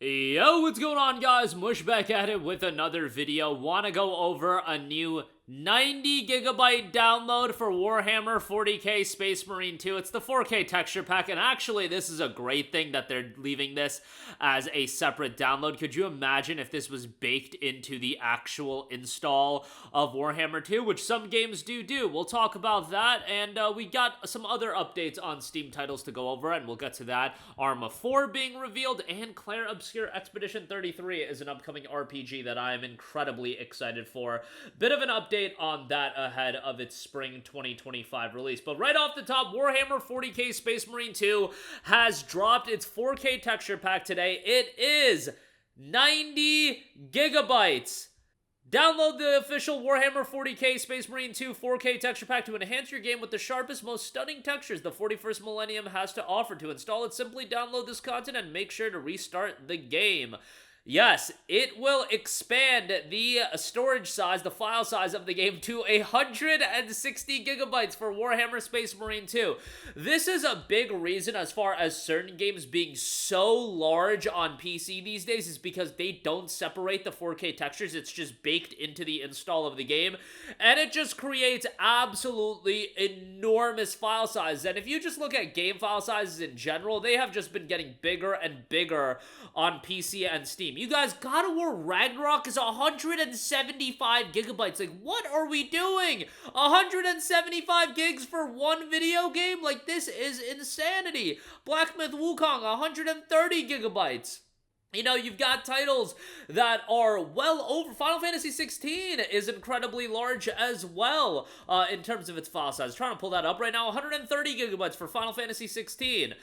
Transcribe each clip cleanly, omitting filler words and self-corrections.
Yo, what's going on, guys? Mush back at it with another video. Wanna go over a new 90 gigabyte download for Warhammer 40k Space Marine 2. It's the 4K texture pack, and actually this is a great thing that they're leaving this as a separate download. Could you imagine if this was baked into the actual install of Warhammer 2, which some games do? We'll talk about that, and we got some other updates on Steam titles to go over, and we'll get to that. Arma 4 being revealed, and Claire Obscure Expedition 33 is an upcoming RPG that I am incredibly excited for. Bit of an update on that ahead of its spring 2025 release. But right off the top, Warhammer 40k Space Marine 2 has dropped its 4K texture pack today. It is 90 gigabytes. Download the official Warhammer 40k Space Marine 2 4K texture pack to enhance your game with the sharpest, most stunning textures the 41st Millennium has to offer. To install it, simply download this content and make sure to restart the game. Yes, it will expand the storage size, the file size of the game to 160 gigabytes for Warhammer Space Marine 2. This is a big reason as far as certain games being so large on PC these days is because they don't separate the 4K textures. It's just baked into the install of the game, and it just creates absolutely enormous file sizes. And if you just look at game file sizes in general, they have just been getting bigger and bigger on PC and Steam. You guys, God of War Ragnarok is 175 gigabytes. Like, what are we doing? 175 gigs for one video game? Like, this is insanity. Black Myth Wukong, 130 gigabytes. You know, you've got titles that are well over. Final Fantasy 16 is incredibly large as well in terms of its file size. Trying to pull that up right now. 130 gigabytes for Final Fantasy 16.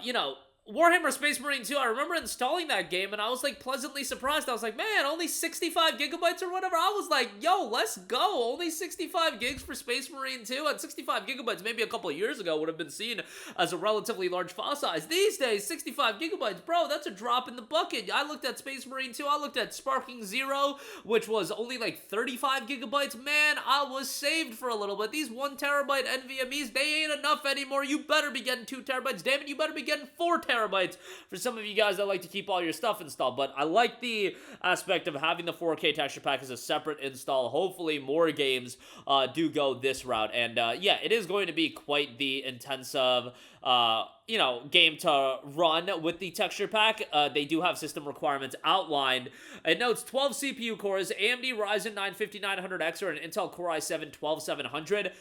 You know, Warhammer Space Marine 2, I remember installing that game and I was like pleasantly surprised. I was like, man, only 65 gigabytes or whatever. I was like, yo, let's go. Only 65 gigs for Space Marine 2, and 65 gigabytes maybe a couple of years ago would have been seen as a relatively large file size. These days, 65 gigabytes, bro, that's a drop in the bucket. I looked at Space Marine 2, I looked at Sparking Zero, which was only like 35 gigabytes. Man, I was saved for a little bit. These 1 terabyte NVMEs, they ain't enough anymore. You better be getting 2 terabytes. Damn it, you better be getting 4 terabytes for some of you guys that like to keep all your stuff installed. But I like the aspect of having the 4K texture pack as a separate install. Hopefully more games do go this route, and yeah, it is going to be quite the intensive you know, game to run with the texture pack. They do have system requirements outlined. It notes 12 CPU cores, AMD Ryzen 9 5900X or an Intel Core i7 12700,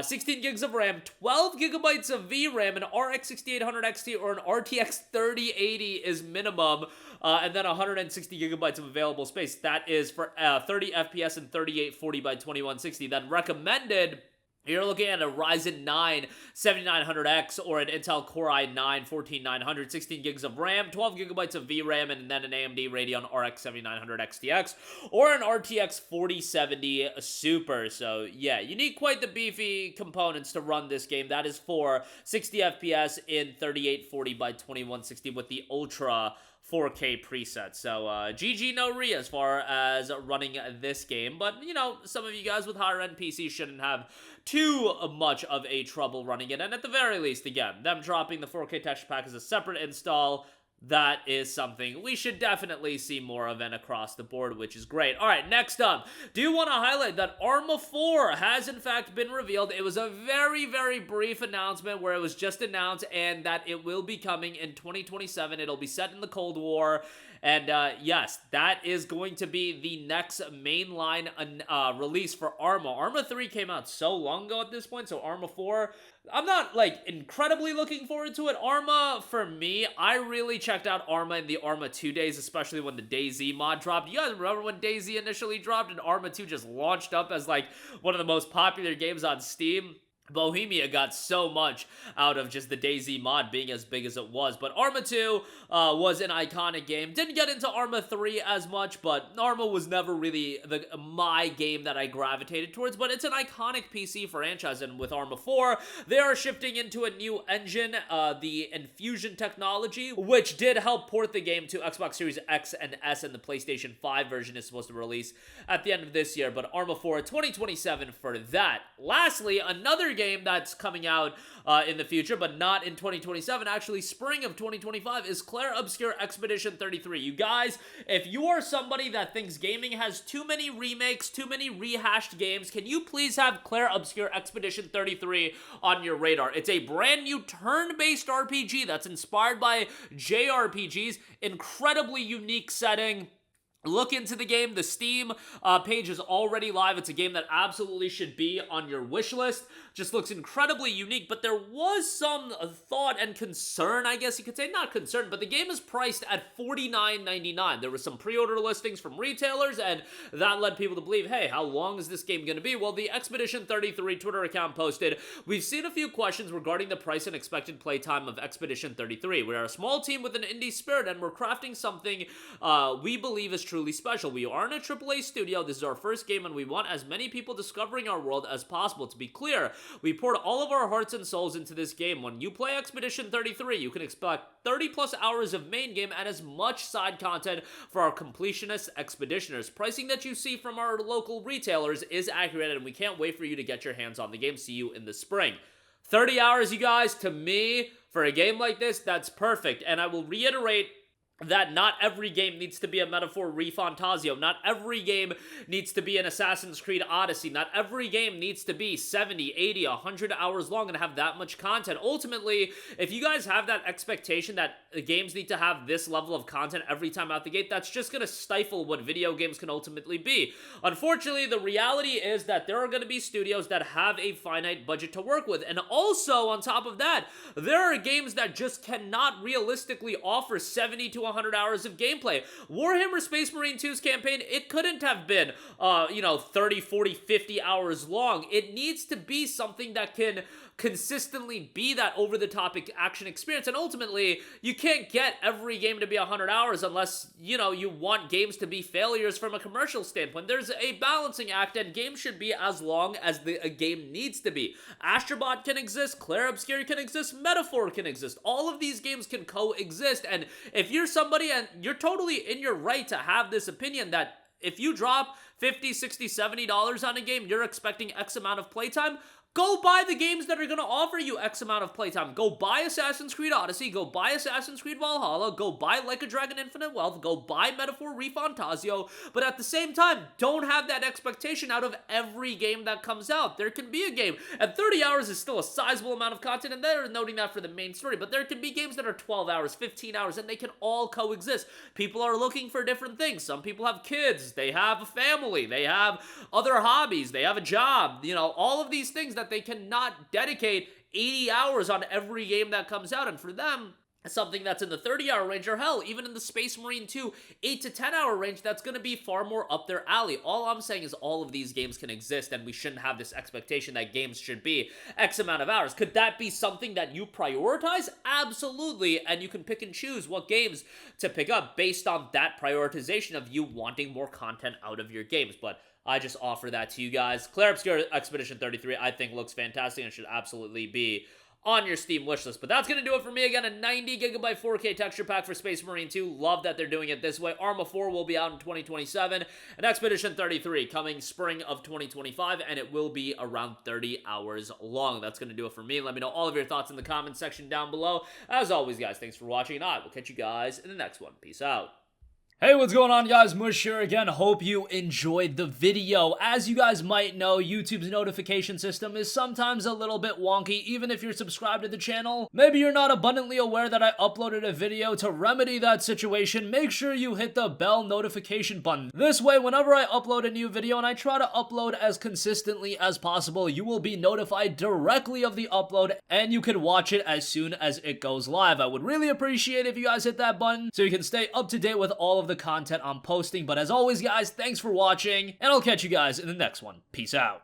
16 gigs of RAM, 12 gigabytes of VRAM, an RX 6800 XT or an RTX 3080 is minimum, and then 160 gigabytes of available space. That is for 30 FPS and 3840 by 2160. Then recommended, you're looking at a Ryzen 9 7900X or an Intel Core i9 14900, 16 gigs of RAM, 12 gigabytes of VRAM, and then an AMD Radeon RX 7900 XTX or an RTX 4070 Super. So yeah, you need quite the beefy components to run this game. That is for 60 FPS in 3840 by 2160 with the Ultra 4K preset. So GG no re as far as running this game, but you know, some of you guys with higher end PCs shouldn't have too much of a trouble running it, and at the very least, again, them dropping the 4K texture pack as a separate install, that is something we should definitely see more of and across the board, which is great. All right, next up, do want to highlight that Arma 4 has in fact been revealed. It was a very, very brief announcement where it was just announced and that it will be coming in 2027. It'll be set in the Cold War. And yes, that is going to be the next mainline release for Arma. Arma 3 came out so long ago at this point, so Arma 4, I'm not like incredibly looking forward to it. Arma, for me, I really checked out Arma in the Arma 2 days, especially when the DayZ mod dropped. You guys remember when DayZ initially dropped and Arma 2 just launched up as like one of the most popular games on Steam? Bohemia got so much out of just the DayZ mod being as big as it was. But Arma 2 was an iconic game. Didn't get into Arma 3 as much, but Arma was never really my game that I gravitated towards. But it's an iconic PC franchise, and with Arma 4, they are shifting into a new engine, the Infusion technology, which did help port the game to Xbox Series X and S, and the PlayStation 5 version is supposed to release at the end of this year. But Arma 4 2027 for that. Lastly, another game game that's coming out in the future, but not in 2027, actually spring of 2025, is Clair Obscur Expedition 33. You guys, if you are somebody that thinks gaming has too many remakes, too many rehashed games, can you please have Clair Obscur Expedition 33 on your radar? It's a brand new turn-based RPG that's inspired by JRPGs, incredibly unique setting. Look into the game. The Steam page is already live. It's a game that absolutely should be on your wish list. Just looks incredibly unique, but there was some thought and concern, I guess you could say. Not concern, but the game is priced at $49.99. There were some pre-order listings from retailers, and that led people to believe, hey, how long is this game going to be? Well, the Expedition 33 Twitter account posted, we've seen a few questions regarding the price and expected playtime of Expedition 33. We are a small team with an indie spirit, and we're crafting something we believe is truly special. We aren't a AAA studio. This is our first game, and we want as many people discovering our world as possible. To be clear, we poured all of our hearts and souls into this game. When you play Expedition 33, you can expect 30 plus hours of main game and as much side content for our completionist expeditioners. Pricing that you see from our local retailers is accurate, and we can't wait for you to get your hands on the game. See you in the spring. 30 hours, you guys, to me, for a game like this, that's perfect. And I will reiterate that not every game needs to be a Metaphor ReFantazio. Not every game needs to be an Assassin's Creed Odyssey. Not every game needs to be 70, 80, 100 hours long and have that much content. Ultimately, if you guys have that expectation that the games need to have this level of content every time out the gate, that's just going to stifle what video games can ultimately be. Unfortunately, the reality is that there are going to be studios that have a finite budget to work with. And also, on top of that, there are games that just cannot realistically offer 70 to 100 hours of gameplay. Warhammer Space Marine 2's campaign, it couldn't have been, 30, 40, 50 hours long. It needs to be something that can consistently be that over-the-top action experience, and ultimately, you can't get every game to be 100 hours unless, you want games to be failures from a commercial standpoint. There's a balancing act, and games should be as long as a game needs to be. Astrobot can exist, Clair Obscur can exist, Metaphor can exist. All of these games can coexist, and if you're somebody, and you're totally in your right to have this opinion that if you drop $50, $60, $70 on a game, you're expecting X amount of playtime, go buy the games that are going to offer you X amount of playtime. Go buy Assassin's Creed Odyssey, go buy Assassin's Creed Valhalla, go buy Like a Dragon Infinite Wealth, go buy Metaphor ReFantazio, but at the same time, don't have that expectation out of every game that comes out. There can be a game, and 30 hours is still a sizable amount of content, and they're noting that for the main story, but there can be games that are 12 hours, 15 hours, and they can all coexist. People are looking for different things. Some people have kids, they have a family, they have other hobbies, they have a job, all of these things that they cannot dedicate 80 hours on every game that comes out, and for them, something that's in the 30-hour range, or hell, even in the Space Marine 2 8 to 10-hour range, that's going to be far more up their alley. All I'm saying is all of these games can exist, and we shouldn't have this expectation that games should be X amount of hours. Could that be something that you prioritize? Absolutely, and you can pick and choose what games to pick up based on that prioritization of you wanting more content out of your games, but I just offer that to you guys. Clair Obscur Expedition 33, I think, looks fantastic and should absolutely be on your Steam wishlist. But that's going to do it for me. Again, a 90GB 4K texture pack for Space Marine 2. Love that they're doing it this way. Arma 4 will be out in 2027. And Expedition 33 coming spring of 2025. And it will be around 30 hours long. That's going to do it for me. Let me know all of your thoughts in the comment section down below. As always, guys, thanks for watching. And I will catch you guys in the next one. Peace out. Hey, what's going on, guys? Mush here again. Hope you enjoyed the video. As you guys might know, YouTube's notification system is sometimes a little bit wonky, even if you're subscribed to the channel. Maybe you're not abundantly aware that I uploaded a video. To remedy that situation, make sure you hit the bell notification button. This way, whenever I upload a new video, and I try to upload as consistently as possible, you will be notified directly of the upload, and you can watch it as soon as it goes live. I would really appreciate if you guys hit that button so you can stay up to date with all of the content I'm posting. But as always, guys, thanks for watching, and I'll catch you guys in the next one. Peace out.